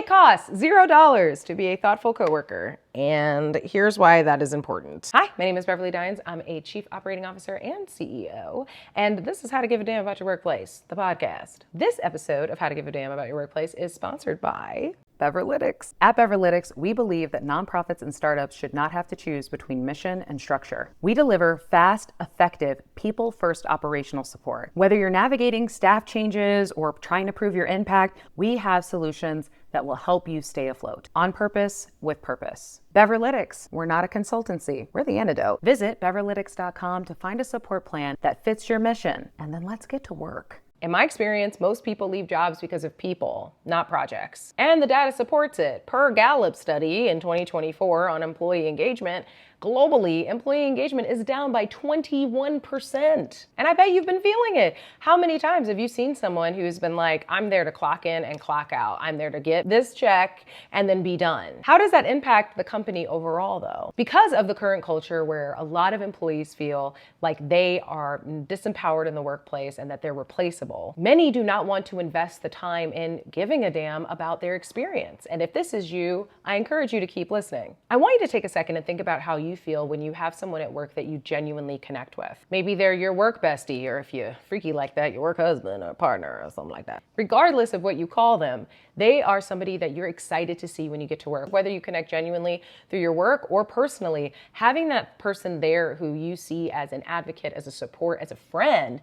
It costs $0 to be a thoughtful coworker. And here's why that is important. Hi, my name is Beverly Dines. I'm a Chief Operating Officer and CEO. And this is How to Give a Damn About Your Workplace, the podcast. This episode of How to Give a Damn About Your Workplace is sponsored by Beverlytics. At Beverlytics, we believe that nonprofits and startups should not have to choose between mission and structure. We deliver fast, effective, people-first operational support. Whether you're navigating staff changes or trying to prove your impact, we have solutions that will help you stay afloat. On purpose, with purpose. Beverlytics, we're not a consultancy, we're the antidote. Visit Beverlytics.com to find a support plan that fits your mission, and then let's get to work. In my experience, most people leave jobs because of people, not projects. And the data supports it. Per Gallup study in 2024 on employee engagement, globally, employee engagement is down by 21%. And I bet you've been feeling it. How many times have you seen someone who's been like, I'm there to clock in and clock out. I'm there to get this check and then be done. How does that impact the company overall though? Because of the current culture where a lot of employees feel like they are disempowered in the workplace and that they're replaceable, many do not want to invest the time in giving a damn about their experience. And if this is you, I encourage you to keep listening. I want you to take a second and think about how you feel when you have someone at work that you genuinely connect with. Maybe they're your work bestie, or if you're freaky like that, your work husband or partner or something like that. Regardless of what you call them, they are somebody that you're excited to see when you get to work. Whether you connect genuinely through your work or personally, having that person there who you see as an advocate, as a support, as a friend,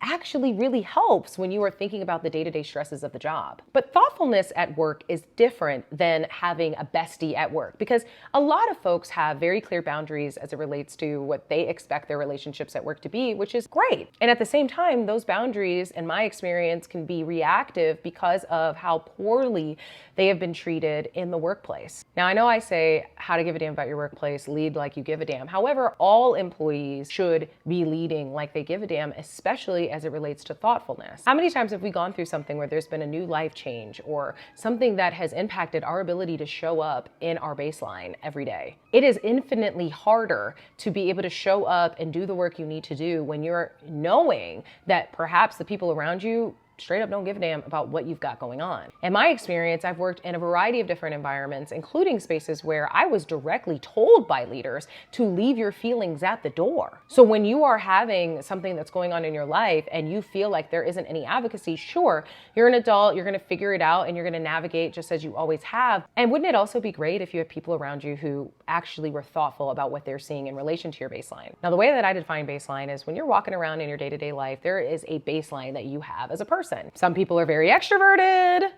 actually really helps when you are thinking about the day-to-day stresses of the job. But thoughtfulness at work is different than having a bestie at work, because a lot of folks have very clear boundaries as it relates to what they expect their relationships at work to be, which is great. And at the same time, those boundaries, in my experience, can be reactive because of how poorly they have been treated in the workplace. Now, I know I say how to give a damn about your workplace, lead like you give a damn. However, all employees should be leading like they give a damn, especially as it relates to thoughtfulness. How many times have we gone through something where there's been a new life change or something that has impacted our ability to show up in our baseline every day? It is infinitely harder to be able to show up and do the work you need to do when you're knowing that perhaps the people around you straight up don't give a damn about what you've got going on. In my experience, I've worked in a variety of different environments, including spaces where I was directly told by leaders to leave your feelings at the door. So when you are having something that's going on in your life and you feel like there isn't any advocacy, sure, you're an adult, you're gonna figure it out and you're gonna navigate just as you always have. And wouldn't it also be great if you had people around you who actually were thoughtful about what they're seeing in relation to your baseline? Now, the way that I define baseline is when you're walking around in your day-to-day life, there is a baseline that you have as a person. Some people are very extroverted.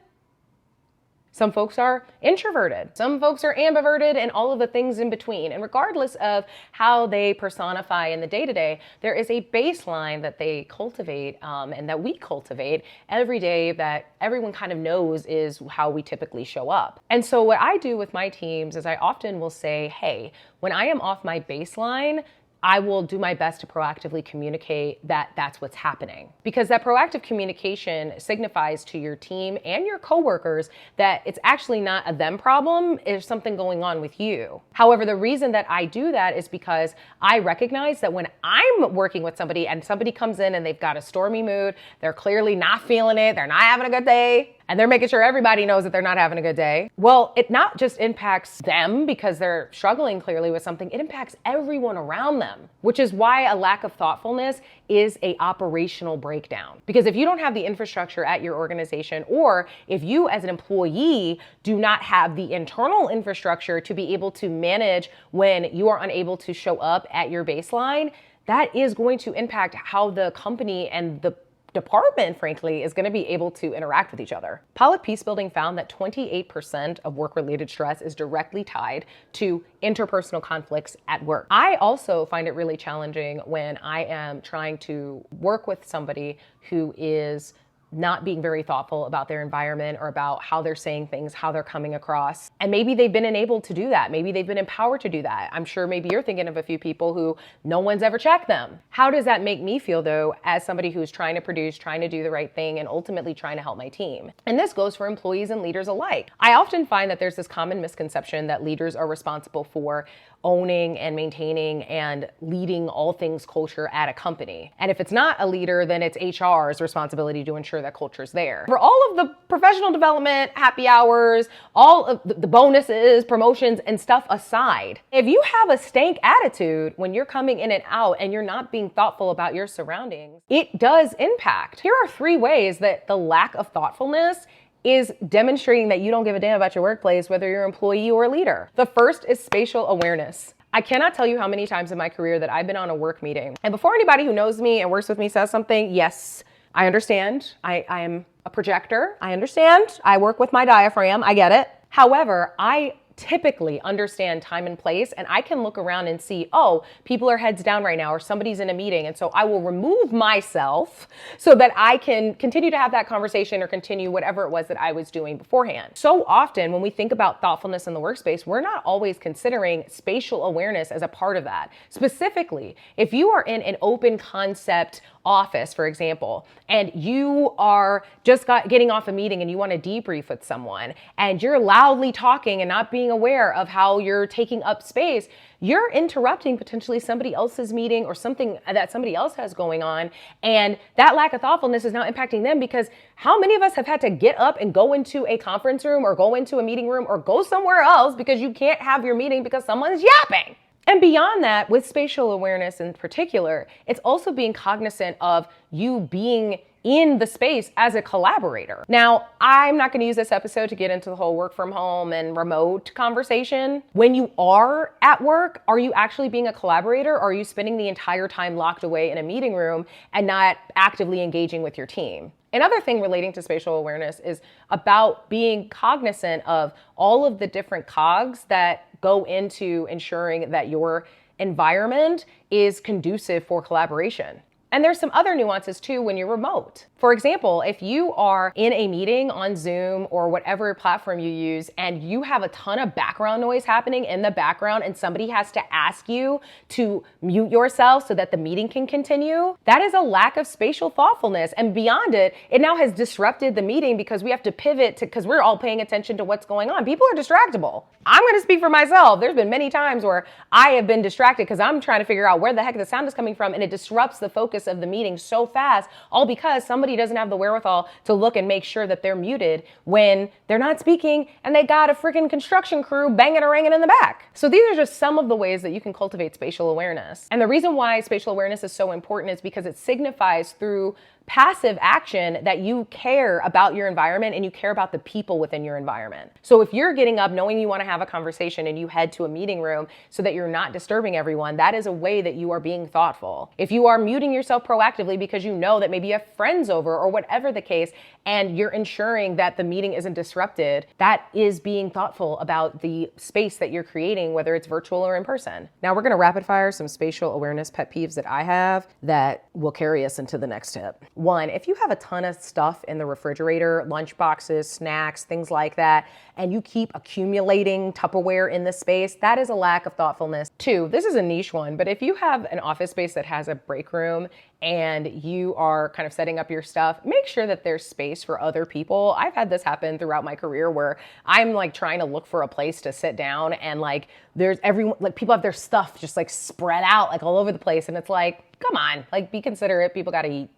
Some folks are introverted. Some folks are ambiverted and all of the things in between. And regardless of how they personify in the day-to-day, there is a baseline that they cultivate and that we cultivate every day that everyone kind of knows is how we typically show up. And so what I do with my teams is I often will say, hey, when I am off my baseline, I will do my best to proactively communicate that that's what's happening. Because that proactive communication signifies to your team and your coworkers that it's actually not a them problem, there's something going on with you. However, the reason that I do that is because I recognize that when I'm working with somebody and somebody comes in and they've got a stormy mood, they're clearly not feeling it, they're not having a good day, and they're making sure everybody knows that they're not having a good day. Well, it not just impacts them because they're struggling clearly with something, it impacts everyone around them, which is why a lack of thoughtfulness is a operational breakdown. Because if you don't have the infrastructure at your organization, or if you as an employee do not have the internal infrastructure to be able to manage when you are unable to show up at your baseline, that is going to impact how the company and the department, frankly, is going to be able to interact with each other. Pollock Peacebuilding found that 28% of work-related stress is directly tied to interpersonal conflicts at work. I also find it really challenging when I am trying to work with somebody who is not being very thoughtful about their environment or about how they're saying things, how they're coming across. And maybe they've been enabled to do that. Maybe they've been empowered to do that. I'm sure maybe you're thinking of a few people who no one's ever checked them. How does that make me feel though, as somebody who's trying to produce, trying to do the right thing, and ultimately trying to help my team? And this goes for employees and leaders alike. I often find that there's this common misconception that leaders are responsible for owning and maintaining and leading all things culture at a company. And if it's not a leader, then it's HR's responsibility to ensure sure that culture's there. For all of the professional development, happy hours, all of the bonuses, promotions, and stuff aside, if you have a stank attitude when you're coming in and out and you're not being thoughtful about your surroundings, it does impact. Here are 3 ways that the lack of thoughtfulness is demonstrating that you don't give a damn about your workplace, whether you're an employee or a leader. The first is spatial awareness. I cannot tell you how many times in my career that I've been on a work meeting, and before anybody who knows me and works with me says something, yes, I understand. I am a projector. I understand. I work with my diaphragm. I get it. However, I typically understand time and place, and I can look around and see, oh, people are heads down right now, or somebody's in a meeting. And so I will remove myself so that I can continue to have that conversation or continue whatever it was that I was doing beforehand. So often when we think about thoughtfulness in the workspace, we're not always considering spatial awareness as a part of that. Specifically, if you are in an open concept office, for example, and you are just getting off a meeting and you want to debrief with someone and you're loudly talking and not being aware of how you're taking up space, you're interrupting potentially somebody else's meeting or something that somebody else has going on. And that lack of thoughtfulness is now impacting them, because how many of us have had to get up and go into a conference room or go into a meeting room or go somewhere else because you can't have your meeting because someone's yapping? And beyond that, with spatial awareness in particular, it's also being cognizant of you being in the space as a collaborator. Now, I'm not going to use this episode to get into the whole work from home and remote conversation. When you are at work, are you actually being a collaborator, or are you spending the entire time locked away in a meeting room and not actively engaging with your team? Another thing relating to spatial awareness is about being cognizant of all of the different cogs that go into ensuring that your environment is conducive for collaboration. And there's some other nuances too when you're remote. For example, if you are in a meeting on Zoom or whatever platform you use and you have a ton of background noise happening in the background and somebody has to ask you to mute yourself so that the meeting can continue, that is a lack of spatial thoughtfulness. And beyond it, it now has disrupted the meeting because we have to pivot because we're all paying attention to what's going on. People are distractible. I'm going to speak for myself. There's been many times where I have been distracted because I'm trying to figure out where the heck the sound is coming from, and it disrupts the focus of the meeting so fast, all because somebody doesn't have the wherewithal to look and make sure that they're muted when they're not speaking and they got a freaking construction crew banging or ringing in the back. So these are just some of the ways that you can cultivate spatial awareness. And the reason why spatial awareness is so important is because it signifies through passive action that you care about your environment and you care about the people within your environment. So if you're getting up knowing you want to have a conversation and you head to a meeting room so that you're not disturbing everyone, that is a way that you are being thoughtful. If you are muting yourself proactively because you know that maybe you have friends over or whatever the case, and you're ensuring that the meeting isn't disrupted, that is being thoughtful about the space that you're creating, whether it's virtual or in person. Now we're going to rapid fire some spatial awareness pet peeves that I have that will carry us into the next tip. 1, if you have a ton of stuff in the refrigerator, lunch boxes, snacks, things like that, and you keep accumulating Tupperware in the space, that is a lack of thoughtfulness. 2, this is a niche one, but if you have an office space that has a break room and you are kind of setting up your stuff, make sure that there's space for other people. I've had this happen throughout my career where I'm like trying to look for a place to sit down, and like there's everyone, like people have their stuff just like spread out like all over the place, and it's like, come on, like be considerate, people gotta eat.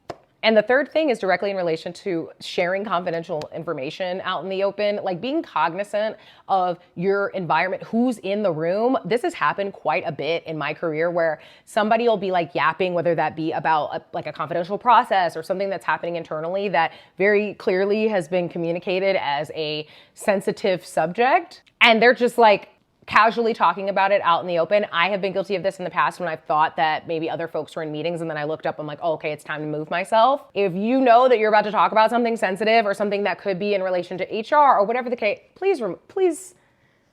And the third thing is directly in relation to sharing confidential information out in the open, like being cognizant of your environment, who's in the room. This has happened quite a bit in my career where somebody will be like yapping, whether that be about a confidential process or something that's happening internally that very clearly has been communicated as a sensitive subject. And they're just like casually talking about it out in the open. I have been guilty of this in the past when I've thought that maybe other folks were in meetings, and then I looked up, I'm like, oh, okay, it's time to move myself. If you know that you're about to talk about something sensitive or something that could be in relation to HR or whatever the case, please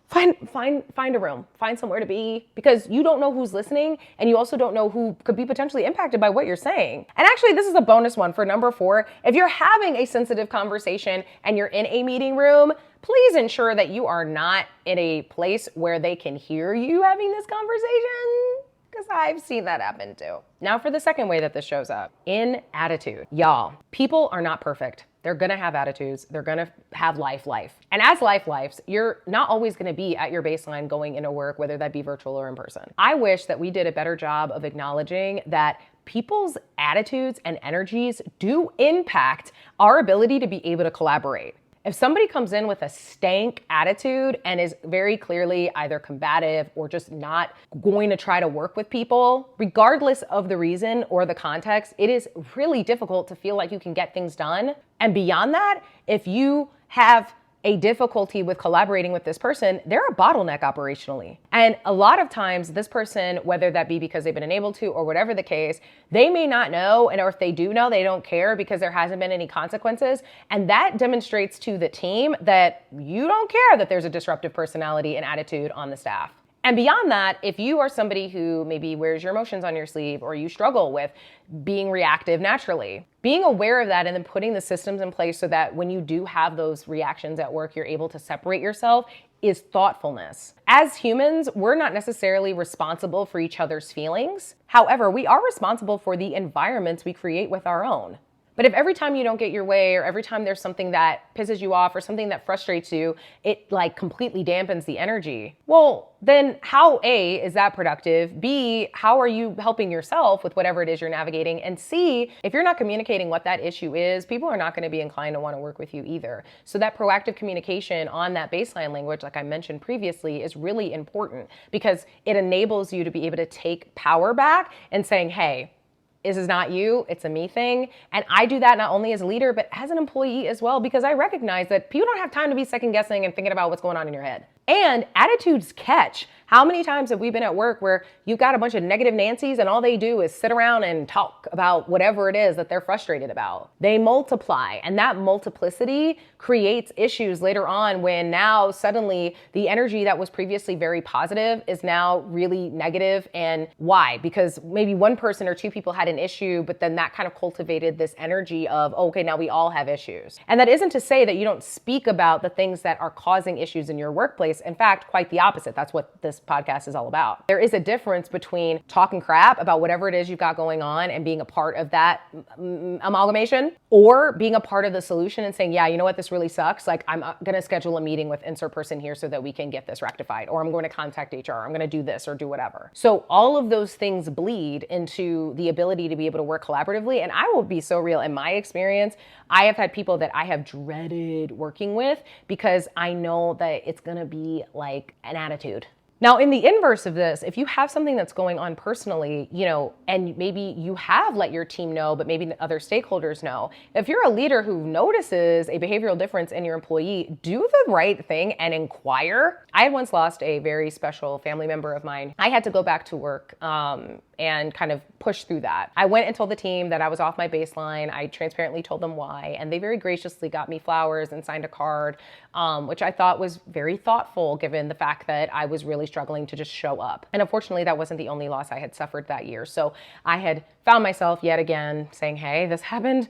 find a room, find somewhere to be, because you don't know who's listening, and you also don't know who could be potentially impacted by what you're saying. And actually, this is a bonus one for number 4. If you're having a sensitive conversation and you're in a meeting room, please ensure that you are not in a place where they can hear you having this conversation, because I've seen that happen too. Now for the second way that this shows up, in attitude. Y'all, people are not perfect. They're gonna have attitudes. They're gonna have life. And as lives, you're not always gonna be at your baseline going into work, whether that be virtual or in person. I wish that we did a better job of acknowledging that people's attitudes and energies do impact our ability to be able to collaborate. If somebody comes in with a stank attitude and is very clearly either combative or just not going to try to work with people, regardless of the reason or the context, it is really difficult to feel like you can get things done. And beyond that, if you have a difficulty with collaborating with this person, they're a bottleneck operationally. And a lot of times this person, whether that be because they've been unable to or whatever the case, they may not know, and or if they do know, they don't care because there hasn't been any consequences. And that demonstrates to the team that you don't care that there's a disruptive personality and attitude on the staff. And beyond that, if you are somebody who maybe wears your emotions on your sleeve or you struggle with being reactive naturally, being aware of that and then putting the systems in place so that when you do have those reactions at work, you're able to separate yourself is thoughtfulness. As humans, we're not necessarily responsible for each other's feelings. However, we are responsible for the environments we create with our own. But if every time you don't get your way or every time there's something that pisses you off or something that frustrates you, it like completely dampens the energy, well, then how A, is that productive? B, how are you helping yourself with whatever it is you're navigating? And C, if you're not communicating what that issue is, people are not going to be inclined to want to work with you either. So that proactive communication on that baseline language, like I mentioned previously, is really important because it enables you to be able to take power back and saying, hey, this is not you, it's a me thing. And I do that not only as a leader, but as an employee as well, because I recognize that people don't have time to be second guessing and thinking about what's going on in your head. And attitudes catch. How many times have we been at work where you've got a bunch of negative Nancys and all they do is sit around and talk about whatever it is that they're frustrated about? They multiply, and that multiplicity creates issues later on when now suddenly the energy that was previously very positive is now really negative. And why? Because maybe one person or two people had an issue, but then that kind of cultivated this energy of, oh, okay, now we all have issues. And that isn't to say that you don't speak about the things that are causing issues in your workplace. In fact, quite the opposite. That's what this podcast is all about. There is a difference between talking crap about whatever it is you've got going on and being a part of that amalgamation, or being a part of the solution and saying, yeah, you know what, this really sucks. Like, I'm going to schedule a meeting with insert person here so that we can get this rectified, or I'm going to contact HR, I'm going to do this or do whatever. So all of those things bleed into the ability to be able to work collaboratively. And I will be so real. In my experience, I have had people that I have dreaded working with because I know that it's going to be like an attitude. Now, in the inverse of this, if you have something that's going on personally, and maybe you have let your team know, but maybe other stakeholders know, if you're a leader who notices a behavioral difference in your employee, do the right thing and inquire. I had once lost a very special family member of mine. I had to go back to work and kind of push through that. I went and told the team that I was off my baseline. I transparently told them why, and they very graciously got me flowers and signed a card, which I thought was very thoughtful given the fact that I was really struggling to just show up. And unfortunately, that wasn't the only loss I had suffered that year. So I had found myself yet again saying, hey, this happened.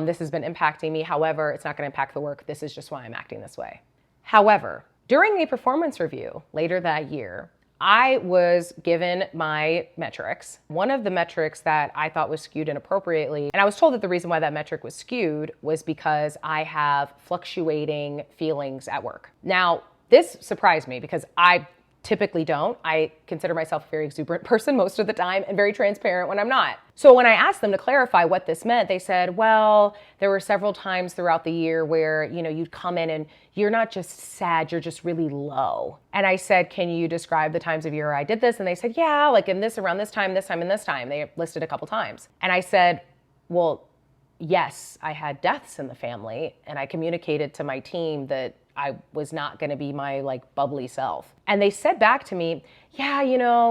This has been impacting me. However, it's not going to impact the work. This is just why I'm acting this way. However, during a performance review later that year, I was given my metrics. One of the metrics that I thought was skewed inappropriately, and I was told that the reason why that metric was skewed was because I have fluctuating feelings at work. Now, this surprised me because I typically don't. I consider myself a very exuberant person most of the time and very transparent when I'm not. So when I asked them to clarify what this meant, they said, well, there were several times throughout the year where, you'd come in and you're not just sad, you're just really low. And I said, can you describe the times of year I did this? And they said, yeah, like in this, around this time, and this time. They listed a couple times. And I said, well, yes, I had deaths in the family. And I communicated to my team that I was not going to be my bubbly self. And they said back to me, yeah,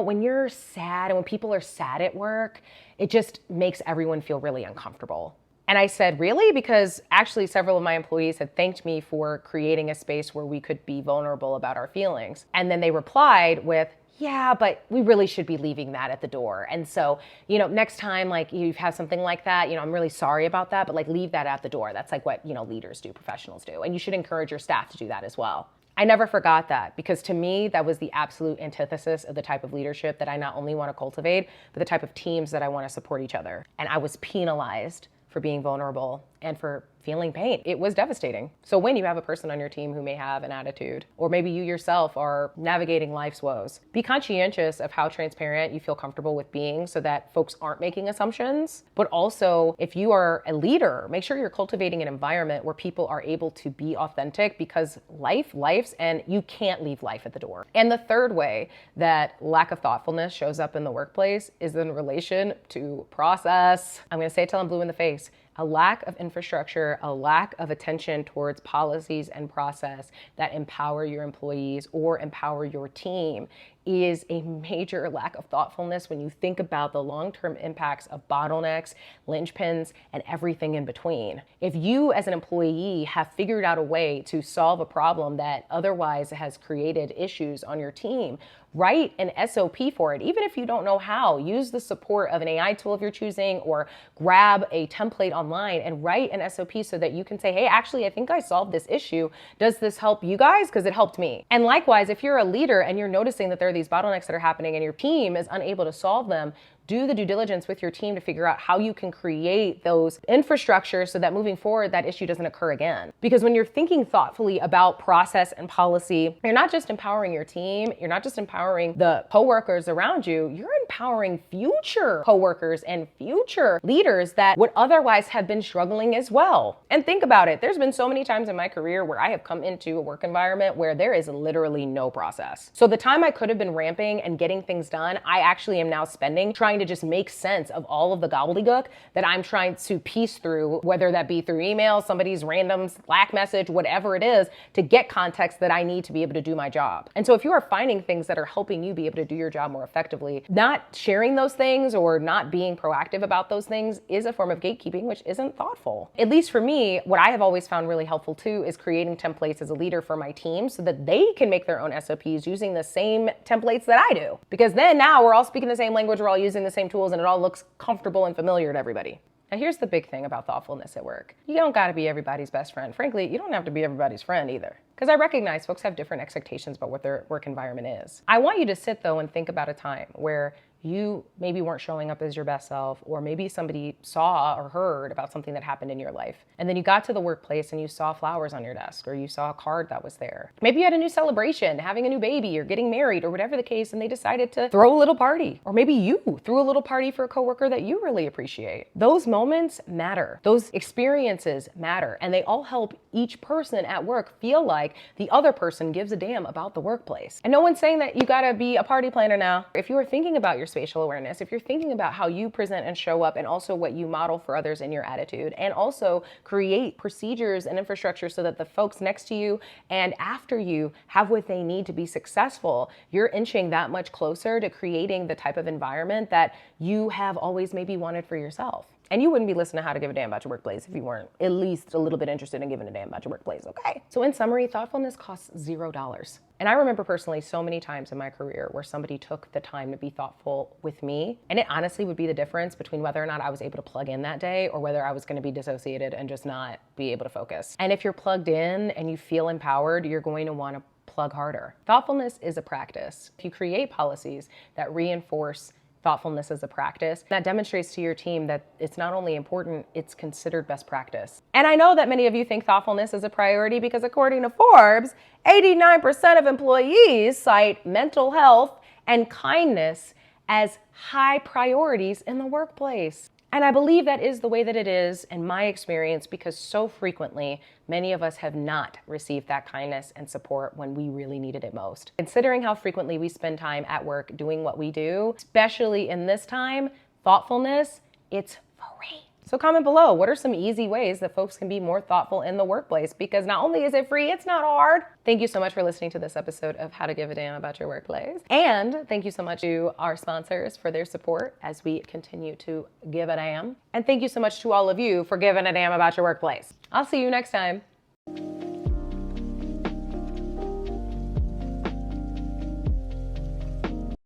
when you're sad and when people are sad at work, it just makes everyone feel really uncomfortable. And I said, really? Because actually several of my employees had thanked me for creating a space where we could be vulnerable about our feelings. And then they replied with, yeah, but we really should be leaving that at the door. And so, next time, you have something like that, I'm really sorry about that, but leave that at the door. That's what, leaders do, professionals do. And you should encourage your staff to do that as well. I never forgot that because to me, that was the absolute antithesis of the type of leadership that I not only want to cultivate, but the type of teams that I want to support each other. And I was penalized for being vulnerable and for feeling pain. It was devastating. So when you have a person on your team who may have an attitude, or maybe you yourself are navigating life's woes, be conscientious of how transparent you feel comfortable with being so that folks aren't making assumptions. But also, if you are a leader, make sure you're cultivating an environment where people are able to be authentic, because life's, and you can't leave life at the door. And the third way that lack of thoughtfulness shows up in the workplace is in relation to process. I'm gonna say it till I'm blue in the face. A lack of infrastructure, a lack of attention towards policies and process that empower your employees or empower your team is a major lack of thoughtfulness when you think about the long-term impacts of bottlenecks, linchpins, and everything in between. If you as an employee have figured out a way to solve a problem that otherwise has created issues on your team, write an SOP for it. Even if you don't know how, use the support of an AI tool if you're choosing, or grab a template online and write an SOP so that you can say, hey, actually, I think I solved this issue. Does this help you guys? Because it helped me. And likewise, if you're a leader and you're noticing that there are these bottlenecks that are happening and your team is unable to solve them, do the due diligence with your team to figure out how you can create those infrastructures so that moving forward, that issue doesn't occur again. Because when you're thinking thoughtfully about process and policy, you're not just empowering your team, you're not just empowering the coworkers around you, you're empowering future coworkers and future leaders that would otherwise have been struggling as well. And think about it. There's been so many times in my career where I have come into a work environment where there is literally no process. So the time I could have been ramping and getting things done, I actually am now spending trying to just make sense of all of the gobbledygook that I'm trying to piece through, whether that be through email, somebody's random Slack message, whatever it is, to get context that I need to be able to do my job. And so if you are finding things that are helping you be able to do your job more effectively, not sharing those things or not being proactive about those things is a form of gatekeeping, which isn't thoughtful. At least for me, what I have always found really helpful too is creating templates as a leader for my team so that they can make their own SOPs using the same templates that I do. Because then now we're all speaking the same language, we're all using the same tools, and it all looks comfortable and familiar to everybody. Now here's the big thing about thoughtfulness at work. You don't gotta be everybody's best friend. Frankly, you don't have to be everybody's friend either. Because I recognize folks have different expectations about what their work environment is. I want you to sit though and think about a time where you maybe weren't showing up as your best self, or maybe somebody saw or heard about something that happened in your life. And then you got to the workplace and you saw flowers on your desk, or you saw a card that was there. Maybe you had a new celebration, having a new baby or getting married or whatever the case, and they decided to throw a little party. Or maybe you threw a little party for a coworker that you really appreciate. Those moments matter. Those experiences matter. And they all help each person at work feel like the other person gives a damn about the workplace. And no one's saying that you gotta be a party planner now. If you are thinking about your spatial awareness, if you're thinking about how you present and show up, and also what you model for others in your attitude, and also create procedures and infrastructure so that the folks next to you and after you have what they need to be successful, you're inching that much closer to creating the type of environment that you have always maybe wanted for yourself. And you wouldn't be listening to How to Give a Damn About Your Workplace if you weren't at least a little bit interested in giving a damn about your workplace, okay? So in summary, thoughtfulness costs $0. And I remember personally so many times in my career where somebody took the time to be thoughtful with me, and it honestly would be the difference between whether or not I was able to plug in that day or whether I was gonna be dissociated and just not be able to focus. And if you're plugged in and you feel empowered, you're going to wanna plug harder. Thoughtfulness is a practice. If you create policies that reinforce thoughtfulness as a practice, that demonstrates to your team that it's not only important, it's considered best practice. And I know that many of you think thoughtfulness is a priority because according to Forbes, 89% of employees cite mental health and kindness as high priorities in the workplace. And I believe that is the way that it is in my experience, because so frequently, many of us have not received that kindness and support when we really needed it most. Considering how frequently we spend time at work doing what we do, especially in this time, thoughtfulness, it's free. So comment below, what are some easy ways that folks can be more thoughtful in the workplace? Because not only is it free, it's not hard. Thank you so much for listening to this episode of How to Give a Damn About Your Workplace. And thank you so much to our sponsors for their support as we continue to give a damn. And thank you so much to all of you for giving a damn about your workplace. I'll see you next time.